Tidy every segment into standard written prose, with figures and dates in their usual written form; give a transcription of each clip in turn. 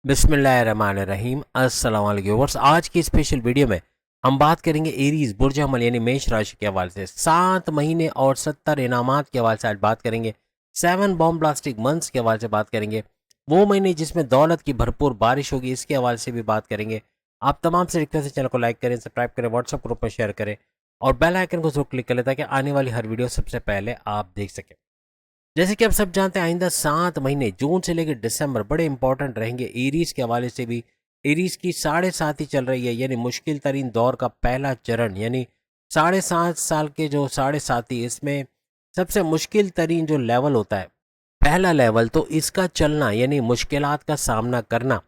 बिस्मिल्लाहिर्रहमानिर्रहीम। अस्सलाम वालेकुम व्यूअर्स। आज की स्पेशल वीडियो में हम बात करेंगे एरीज बुर्ज अमल यानी मेष राशि के हवाले से 7 महीने और 70 इनामात के हवाले से आज बात करेंगे। 7 बॉम्बास्टिक मंथ्स के हवाले से बात करेंगे। वो महीने जिसमें दौलत की भरपूर बारिश होगी, इसके हवाले से भी बात करेंगे। आप तमाम से रिक्वेस्ट है, चैनल को लाइक करें, सब्सक्राइब करें, व्हाट्सअप ग्रुप पर शेयर करें और बेल आइकन को जरूर क्लिक करें ताकि आने वाली हर वीडियो सबसे पहले आप देख सकें। जैसे कि आप सब जानते हैं, आइंदा 7 महीने जून से लेकर दिसंबर बड़े इंपॉर्टेंट रहेंगे। एरीज के हवाले से भी एरीज की 7.5 ही चल रही है, यानी मुश्किल तरीन दौर का पहला चरण, यानी 7.5 साल के जो 7.5 इसमें सबसे मुश्किल तरीन जो लेवल होता है, पहला लेवल, तो इसका चलना यानी मुश्किलात का सामना करना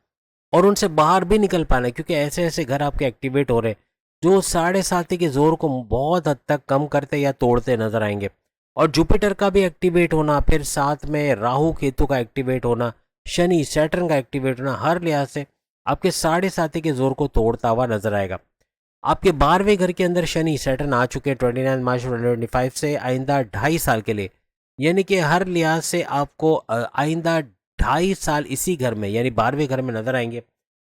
और उनसे बाहर भी निकल पाना, क्योंकि ऐसे ऐसे घर आपके एक्टिवेट हो रहे हैं जो 7.5 के जोर को बहुत हद तक कम करते या तोड़ते नजर आएंगे। और जुपिटर का भी एक्टिवेट होना, फिर साथ में राहु केतु का एक्टिवेट होना, शनि सैटर्न का एक्टिवेट होना, हर लिहाज से आपके 7.5 के जोर को तोड़ता हुआ नजर आएगा। आपके 12वें घर के अंदर शनि सैटर्न आ चुके हैं 29 मार्च 2025 से आइंदा 2.5 साल के लिए, यानी कि हर लिहाज से आपको आइंदा 2.5 साल इसी घर में यानी 12वें घर में नजर आएंगे।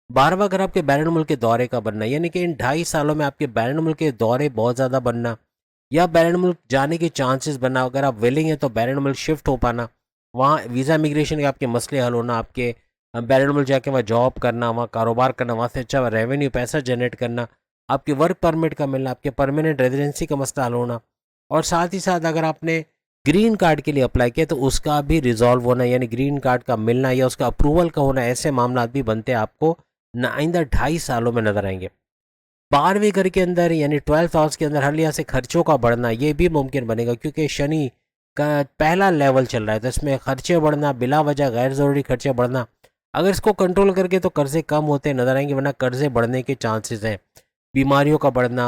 12वां घर आपके बैरून मुल्क के दौरे का बनना, यानी कि इन 2.5 सालों में आपके बैरून मुल्क के दौरे बहुत ज़्यादा बनना या बैरून मुल्क जाने के चांसेस बनना। अगर आप विलिंग हैं तो बैरून मुल्क शिफ्ट हो पाना, वहाँ वीज़ा इमिग्रेशन के आपके मसले हल होना, आपके बैरून मुल्क जाके वहाँ जॉब करना, वहाँ कारोबार करना, वहाँ से अच्छा रेवेन्यू पैसा जनरेट करना, आपके वर्क परमिट का मिलना, आपके परमानेंट रेजिडेंसी का मसला हल होना। और साथ ही साथ अगर आपने ग्रीन कार्ड के लिए अप्लाई किया तो उसका भी रिजॉल्व होना, यानी ग्रीन कार्ड का मिलना या उसका अप्रूवल का होना, ऐसे मामला भी बनते हैं आपको आइंदा 2.5 सालों में नजर आएंगे। 12वें घर के अंदर यानी 12th हाउस के अंदर हर लिहाज से खर्चों का बढ़ना ये भी मुमकिन बनेगा, क्योंकि शनि का पहला लेवल चल रहा है, तो इसमें खर्चे बढ़ना, बिला वजह गैर ज़रूरी खर्चे बढ़ना, अगर इसको कंट्रोल करके तो कर्जे कम होते नजर आएंगे, वरना कर्जे बढ़ने के चांसेस हैं। बीमारियों का बढ़ना,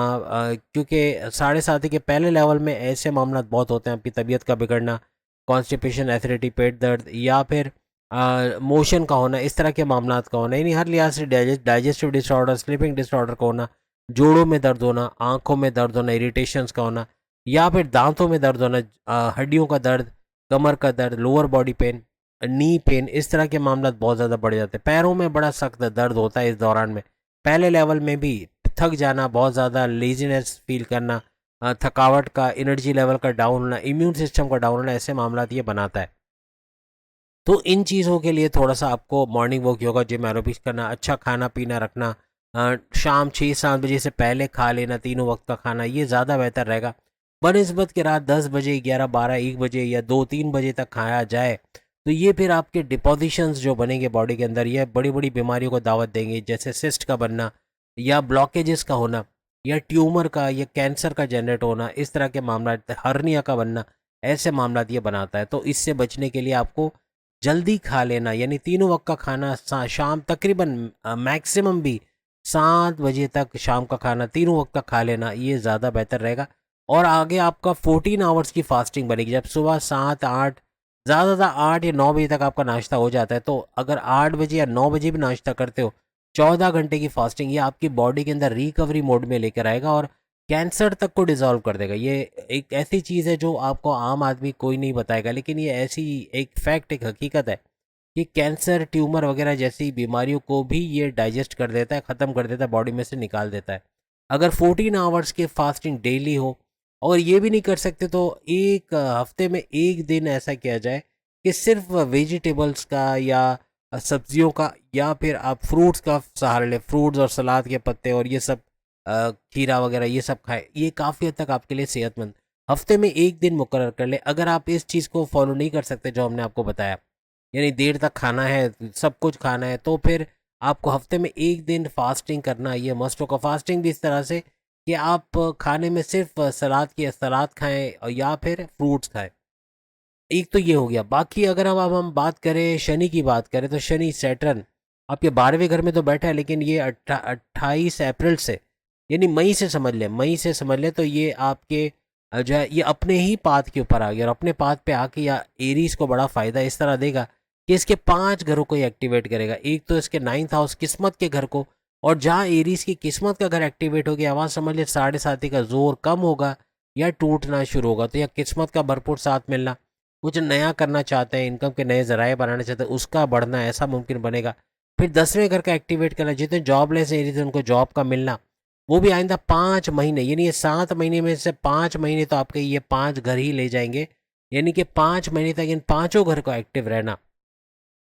क्योंकि 7.5 के पहले लेवल में ऐसे मामला बहुत होते हैं, आपकी तबीयत का बिगड़ना, कॉन्स्टिपेशन, एसिडिटी, पेट दर्द या फिर मोशन का होना, इस तरह के मामला का होना, यानी हर लिहाज से डाइजेस्टिव डिसऑर्डर, स्लीपिंग डिसऑर्डर का होना, जोड़ों में दर्द होना, आंखों में दर्द होना, इरिटेशंस का होना या फिर दांतों में दर्द होना, हड्डियों का दर्द, कमर का दर्द, lower body pain, knee pain, इस तरह के मामला बहुत ज़्यादा बढ़ जाते हैं। पैरों में बड़ा सख्त दर्द होता है इस दौरान में, पहले लेवल में भी थक जाना, बहुत ज़्यादा लेजीनेस फील करना, थकावट का, एनर्जी लेवल का डाउन होना, इम्यून सिस्टम का डाउन होना, ऐसे मामला ये बनाता है। तो इन चीज़ों के लिए थोड़ा सा आपको morning walk, yoga, gym, aerobics करना, अच्छा खाना पीना रखना, शाम 6-7 बजे से पहले खा लेना, तीनों वक्त का खाना, ये ज़्यादा बेहतर रहेगा बनिस्बत के रात 10 बजे, 11, 12, 1 बजे या 2-3 बजे तक खाया जाए। तो ये फिर आपके डिपोजिशंस जो बनेंगे बॉडी के अंदर, ये बड़ी बड़ी बीमारियों को दावत देंगे, जैसे सिस्ट का बनना या ब्लॉकेजेस का होना या ट्यूमर का या कैंसर का जनरेट होना, इस तरह के मामला, हर्निया का बनना, ऐसे मामला ये बनाता है। तो इससे बचने के लिए आपको जल्दी खा लेना, यानी तीनों वक्त का खाना शाम तकरीबन मैक्सिमम भी 7 बजे तक शाम का खाना तीनों वक्त का खा लेना, ये ज़्यादा बेहतर रहेगा। और आगे आपका 14 आवर्स की फास्टिंग बनेगी, जब सुबह 7-8, ज़्यादा 8 या 9 बजे तक आपका नाश्ता हो जाता है, तो अगर 8 बजे या 9 बजे भी नाश्ता करते हो, 14 घंटे की फास्टिंग ये आपकी बॉडी के अंदर रिकवरी मोड में लेकर आएगा और कैंसर तक को डिसॉल्व कर देगा। ये एक ऐसी चीज़ है जो आपको आम आदमी कोई नहीं बताएगा, लेकिन ये ऐसी एक फैक्ट, एक हकीकत है कि कैंसर, ट्यूमर वगैरह जैसी बीमारियों को भी ये डाइजेस्ट कर देता है, ख़त्म कर देता है, बॉडी में से निकाल देता है। अगर 14 आवर्स की फास्टिंग डेली हो और ये भी नहीं कर सकते तो एक हफ्ते में एक दिन ऐसा किया जाए कि सिर्फ वेजिटेबल्स का या सब्जियों का या फिर आप फ्रूट्स का सहारा लें, फ्रूट्स और सलाद के पत्ते और ये सब, खीरा वगैरह ये सब खाएं, ये काफ़ी हद तक आपके लिए सेहतमंद। हफ्ते में एक दिन मुकर्रर कर ले। अगर आप इस चीज़ को फॉलो नहीं कर सकते जो हमने आपको बताया, यानी देर तक खाना है, सब कुछ खाना है, तो फिर आपको हफ्ते में एक दिन फास्टिंग करना ये मस्ट होगा। फास्टिंग भी इस तरह से कि आप खाने में सिर्फ सलाद खाएं और या फिर फ्रूट्स खाएं। एक तो ये हो गया। बाकी अगर अब हम बात करें, शनि की बात करें, तो शनि सैटर्न आपके 12वें घर में तो बैठा है, लेकिन ये 28 अप्रैल से, यानी मई से समझ लें, मई से समझ लें, तो ये आपके जो है ये अपने ही पाथ के ऊपर आ गया और अपने पाथ पे आके या एरीज को बड़ा फ़ायदा इस तरह देगा कि इसके 5 घरों को ये एक्टिवेट करेगा। एक तो इसके 9th हाउस किस्मत के घर को, और जहाँ एरीज की किस्मत का घर एक्टिवेट हो गया वहाँ समझ ले 7.5 का जोर कम होगा या टूटना शुरू होगा। तो यह किस्मत का भरपूर साथ मिलना, कुछ नया करना चाहते हैं, इनकम के नए ज़राए बनाना चाहते हैं, उसका बढ़ना ऐसा मुमकिन बनेगा। फिर 10वें घर का एक्टिवेट करना, जितने जॉबलेस एरिया थे उनको जॉब का मिलना, वो भी आइंदा 5 महीने, यानी ये 7 महीने में से 5 महीने तो आपके ये 5 घर ही ले जाएंगे, यानी कि 5 महीने तक इन पांचों घर को एक्टिव रहना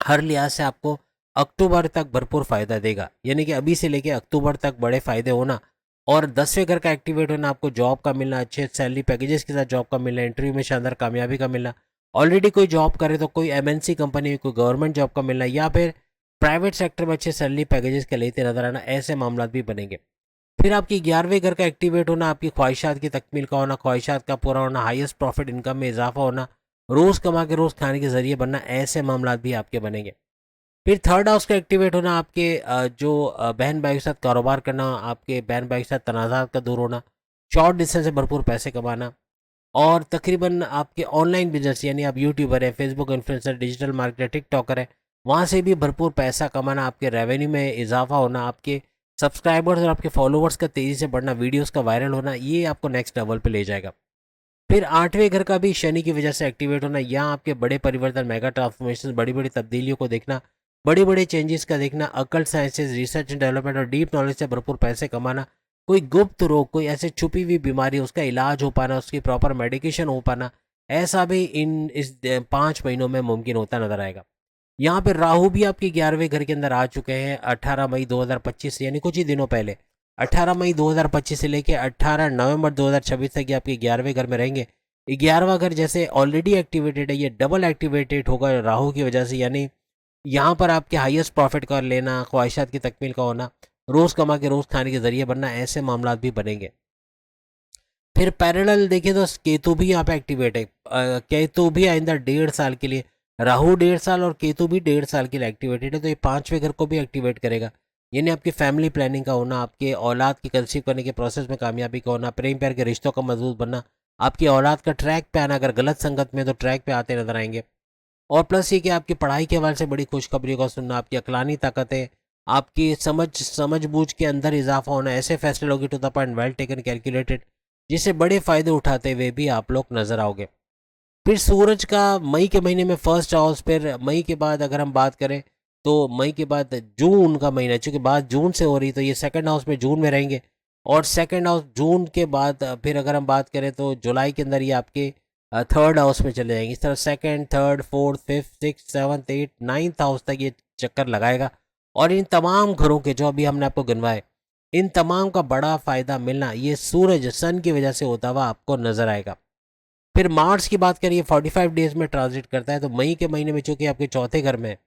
हर लिहाज से आपको अक्टूबर तक भरपूर फायदा देगा। यानी कि अभी से लेके अक्टूबर तक बड़े फायदे होना, और 10वें घर का एक्टिवेट होना, आपको जॉब का मिलना, अच्छे सैलरी पैकेजेस के साथ जॉब का मिलना, इंटरव्यू में शानदार कामयाबी का मिलना, ऑलरेडी कोई जॉब करे तो कोई एमएनसी कंपनी में कोई गवर्नमेंट जॉब का मिलना, या फिर प्राइवेट सेक्टर में अच्छे सैलरी पैकेजेस के लेते नजर आना, ऐसे मामला भी बनेंगे। फिर आपकी 11वें घर का एक्टिवेट होना, आपकी ख्वाहिशात की तकमील का होना, ख्वाहिशात का पूरा होना, हाईएस्ट प्रॉफिट इनकम में इजाफा होना, रोज कमा के रोज खाने के जरिए बनना, ऐसे मामला भी आपके बनेंगे। फिर थर्ड हाउस का एक्टिवेट होना, आपके जो बहन भाई के साथ कारोबार करना, आपके बहन भाई के साथ तनाज़ात का दूर होना, शॉर्ट डिस्टेंस से भरपूर पैसे कमाना, और तकरीबन आपके ऑनलाइन बिजनेस, यानी आप यूट्यूबर है, Facebook influencer, digital marketer, TikToker है, वहाँ से भी भरपूर पैसा कमाना, आपके रेवेन्यू में इजाफा होना, आपके सब्सक्राइबर्स और आपके फॉलोवर्स का तेज़ी से बढ़ना, वीडियोस का वायरल होना, ये आपको नेक्स्ट लेवल पे ले जाएगा। फिर 8वें घर का भी शनि की वजह से एक्टिवेट होना, यहाँ आपके बड़े परिवर्तन, मेगा ट्रांसफॉर्मेशन, बड़ी बड़ी तब्दीलियों को देखना, बड़े बड़े चेंजेस का देखना, अकल साइंसेज, रिसर्च एंड डेवलपमेंट और डीप नॉलेज से भरपूर पैसे कमाना, कोई गुप्त रोग, कोई ऐसे छुपी हुई बीमारी, उसका इलाज हो पाना, उसकी प्रॉपर मेडिकेशन हो पाना, ऐसा भी इस 5 महीनों में मुमकिन होता नजर आएगा। यहाँ पे राहु भी आपके 11वें घर के अंदर आ चुके हैं 18 मई 2025 से, यानी कुछ ही दिनों पहले 18 मई 2025 से लेके 18 नवंबर 2026 तक ये आपके 11वें घर में रहेंगे। 11वां घर जैसे ऑलरेडी एक्टिवेटेड है, ये डबल एक्टिवेटेड होगा राहु की वजह से, यानी यहाँ पर आपके हाईएस्ट प्रॉफिट कर लेना, ख्वाहिशात की तकमील का होना, रोज कमा के रोज खाने के जरिए बनना, ऐसे मामला भी बनेंगे। फिर पैरेलल देखिए तो केतु भी यहाँ पे एक्टिवेट है। केतु भी आइंदा 1.5 साल के लिए, राहु 1.5 साल और केतु भी 1.5 साल के लिए एक्टिवेटेड है, तो ये 5वें घर को भी एक्टिवेट करेगा। यानी आपकी फैमिली प्लानिंग का होना, आपके औलाद की कंसीव करने के प्रोसेस में कामयाबी का होना, प्रेम प्यार के रिश्तों का मजबूत बनना, आपकी औलाद का ट्रैक पे आना, अगर गलत संगत में तो ट्रैक पे आते नजर आएंगे। और प्लस ये कि आपकी पढ़ाई के हवाले से बड़ी खुशखबरी का सुनना, आपकी अकलानी ताकतें, आपकी समझ बूझ के अंदर इजाफा होना, ऐसे फैसले लोगे to the point, well taken, calculated, जिससे बड़े फायदे उठाते हुए भी आप लोग नजर आओगे। फिर सूरज का मई के महीने में फर्स्ट हाउस, फिर मई के बाद अगर हम बात करें तो मई के बाद जून का महीना, चूंकि बात जून से हो रही तो ये सेकंड हाउस में जून में रहेंगे, और सेकंड हाउस जून के बाद फिर अगर हम बात करें तो जुलाई के अंदर ये आपके थर्ड हाउस में चले जाएंगे। इस तरह second, third, fourth, fifth, six, seventh, eight, ninth house तक ये चक्कर लगाएगा, और इन तमाम घरों के जो अभी हमने आपको गिनवाए, इन तमाम का बड़ा फायदा मिलना ये सूरज सन की वजह से होता हुआ आपको नजर आएगा। फिर मार्च की बात करिए, 45 डेज में ट्रांजिट करता है, तो मई के महीने में चूंकि आपके चौथे घर में है,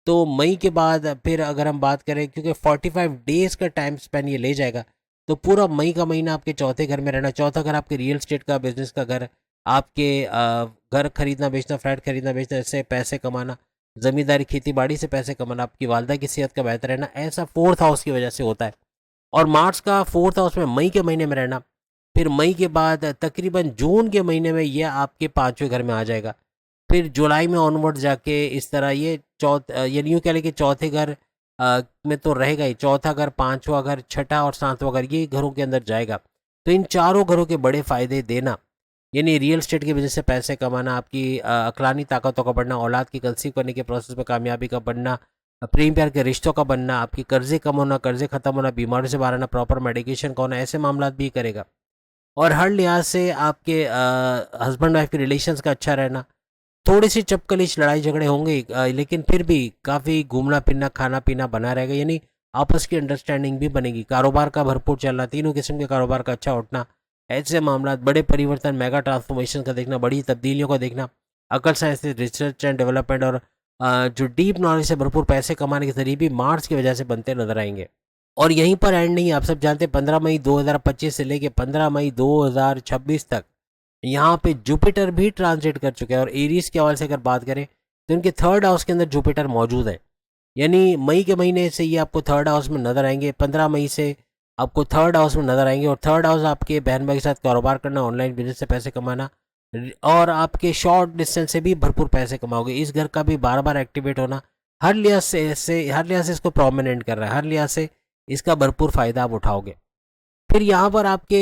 तो मई के बाद फिर अगर हम बात करें, क्योंकि 45 डेज का टाइम स्पेन ये ले जाएगा, तो पूरा मई का महीना आपके चौथे घर में रहना। चौथा घर आपके रियल स्टेट का, बिजनेस का घर, आपके घर खरीदना बेचना, फ्लैट खरीदना बेचना, इससे पैसे कमाना, जमींदारी खेती बाड़ी से पैसे कमाना, आपकी वालदा की सेहत का बेहतर रहना, ऐसा फोर्थ हाउस की वजह से होता है। और मार्च का फोर्थ हाउस में मई के महीने में रहना, फिर मई के बाद तकरीबन जून के महीने में ये आपके 5वें घर में आ जाएगा। फिर जुलाई में ऑनवर्ड जाके इस तरह ये यानी यूँ कह लें कि चौथे घर में तो रहेगा ही, चौथा घर, पांचवा घर, छठा और सातवां घर, ये घरों के अंदर जाएगा। तो इन चारों घरों के बड़े फायदे देना, यानी रियल स्टेट की वजह से पैसे कमाना, आपकी अकलानी ताकतों का बढ़ना, औलाद की कंसीव करने के प्रोसेस में कामयाबी का बढ़ना, प्रेम प्यार के रिश्तों का बनना, आपकी कर्जे कम होना, कर्जे खत्म होना, बीमारी से बाहर आना, प्रॉपर मेडिकेशन का होना, ऐसे मामला भी करेगा। और हर लिहाज से आपके हस्बैंड वाइफ के रिलेशंस का अच्छा रहना, थोड़ी सी चपकलिश लड़ाई झगड़े होंगे, लेकिन फिर भी काफ़ी घूमना फिरना खाना पीना बना रहेगा, यानी आपस की अंडरस्टैंडिंग भी बनेगी। कारोबार का भरपूर चलना, तीनों किस्म के कारोबार का अच्छा उठना, ऐसे मामला, बड़े परिवर्तन, मेगा ट्रांसफॉर्मेशन का देखना, बड़ी तब्दीलियों का देखना, अकल साइंस, रिसर्च एंड डेवलपमेंट, और जो डीप नॉलेज से भरपूर पैसे कमाने के जरिए भी मार्च की वजह से बनते नजर आएंगे। और यहीं पर एंड नहीं, आप सब जानते हैं 15 मई 2025 से लेके 15 मई 2026 तक यहाँ पे जुपिटर भी ट्रांजिट कर चुके हैं। और एरीज के हवाले से अगर बात करें तो इनके थर्ड हाउस के अंदर जुपिटर मौजूद है, यानी मई के महीने से ये आपको थर्ड हाउस में नजर आएंगे, 15 मई से आपको थर्ड हाउस में नजर आएंगे। और थर्ड हाउस आपके बहन भाई के साथ कारोबार करना, ऑनलाइन बिजनेस से पैसे कमाना, और आपके शॉर्ट डिस्टेंस से भी भरपूर पैसे कमाओगे। इस घर का भी बार बार एक्टिवेट होना, हर लिहाज से हर लिहाज से इसको प्रोमिनेंट कर रहा है, हर लिहाज से इसका भरपूर फायदा आप उठाओगे। फिर यहाँ पर आपके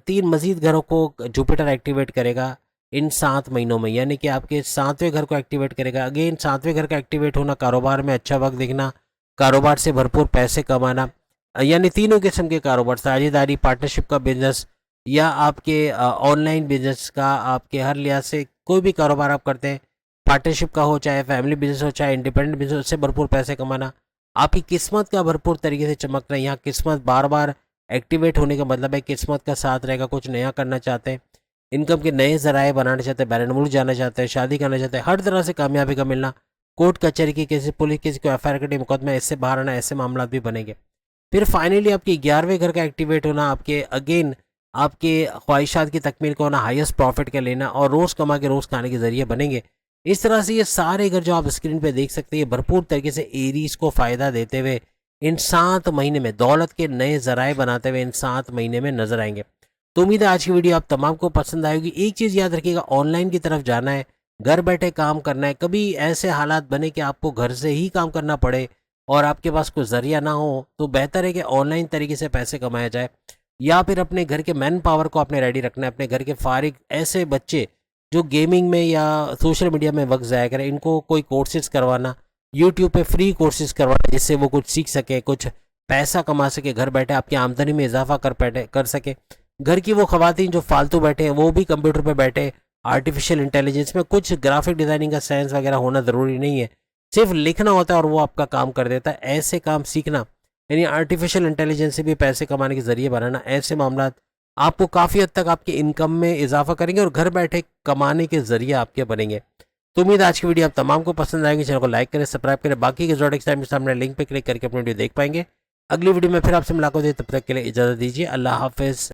3 मजीद घरों को जुपिटर एक्टिवेट करेगा इन 7 महीनों में, यानी कि आपके 7वें घर को एक्टिवेट करेगा। अगेन 7वें घर का एक्टिवेट होना, कारोबार में अच्छा वक्त देखना, कारोबार से भरपूर पैसे कमाना, यानी तीनों किस्म के कारोबार, साझेदारी, पार्टनरशिप का बिजनेस या आपके ऑनलाइन बिजनेस का, आपके हर लिहाज से कोई भी कारोबार आप करते हैं, पार्टनरशिप का हो, चाहे फैमिली बिजनेस हो, चाहे इंडिपेंडेंट बिजनेस, उससे भरपूर पैसे कमाना। आपकी किस्मत का भरपूर तरीके से चमकना, यहाँ किस्मत बार बार एक्टिवेट होने का मतलब है किस्मत का साथ रहेगा, कुछ नया करना चाहते हैं, इनकम के नए जराए बनाना चाहते हैं, बैरन मुल्क जाना चाहते हैं, शादी करना चाहते हैं, हर तरह से कामयाबी का मिलना, कोर्ट कचहरी की किसी पुलिस किसी को एफ आई आर कटी मुकदमा, इससे बाहर आना, ऐसे मामला भी बनेंगे। फिर फाइनली आपकी 11वें घर का एक्टिवेट होना, आपके अगेन आपके ख्वाहिशात की तकमील को होना, हाईएस्ट प्रॉफिट का लेना और रोज़ कमा के रोज़ खाने के जरिए बनेंगे। इस तरह से ये सारे घर जो आप स्क्रीन पे देख सकते हैं भरपूर तरीके से एरीज को फ़ायदा देते हुए इन 7 महीने में दौलत के नए जराए बनाते हुए इन 7 महीने में नजर आएंगे। तो उम्मीद है आज की वीडियो आप तमाम को पसंद आएगी। एक चीज़ याद रखिएगा, ऑनलाइन की तरफ जाना है, घर बैठे काम करना है, कभी ऐसे हालात बने कि आपको घर से ही काम करना पड़े और आपके पास कोई जरिया ना हो, तो बेहतर है कि ऑनलाइन तरीके से पैसे कमाया जाए, या फिर अपने घर के मैन पावर को आपने रेडी रखना है। अपने घर के फारिग ऐसे बच्चे जो गेमिंग में या सोशल मीडिया में वक्त ज़ाया करें, इनको कोई कोर्सेज करवाना, यूट्यूब पे फ्री कोर्सेज करवाना, जिससे वो कुछ सीख सके, कुछ पैसा कमा सके, घर बैठे आपकी आमदनी में इजाफा कर सके। घर की वो खवातीन जो फालतू बैठे हैं वो भी कंप्यूटर पे बैठे आर्टिफिशियल इंटेलिजेंस में, कुछ ग्राफिक डिज़ाइनिंग का साइंस वगैरह होना ज़रूरी नहीं है, सिर्फ लिखना होता है और वो आपका काम कर देता है। ऐसे काम सीखना, यानी आर्टिफिशियल इंटेलिजेंस से भी पैसे कमाने के जरिए बनाना, ऐसे मामला आपको काफ़ी हद तक आपकी इनकम में इजाफा करेंगे और घर बैठे कमाने के जरिए आपके बनेंगे। तो उम्मीद आज की वीडियो आप तमाम को पसंद आएगी। चैनल को लाइक करें, सब्सक्राइब करें, बाकी के जोड़े के सामने लिंक पे क्लिक करके अपनी वीडियो देख पाएंगे। अगली वीडियो में फिर आपसे मुलाकात होगी, तब तक के लिए इजाज़त दीजिए। अल्लाह हाफिज़।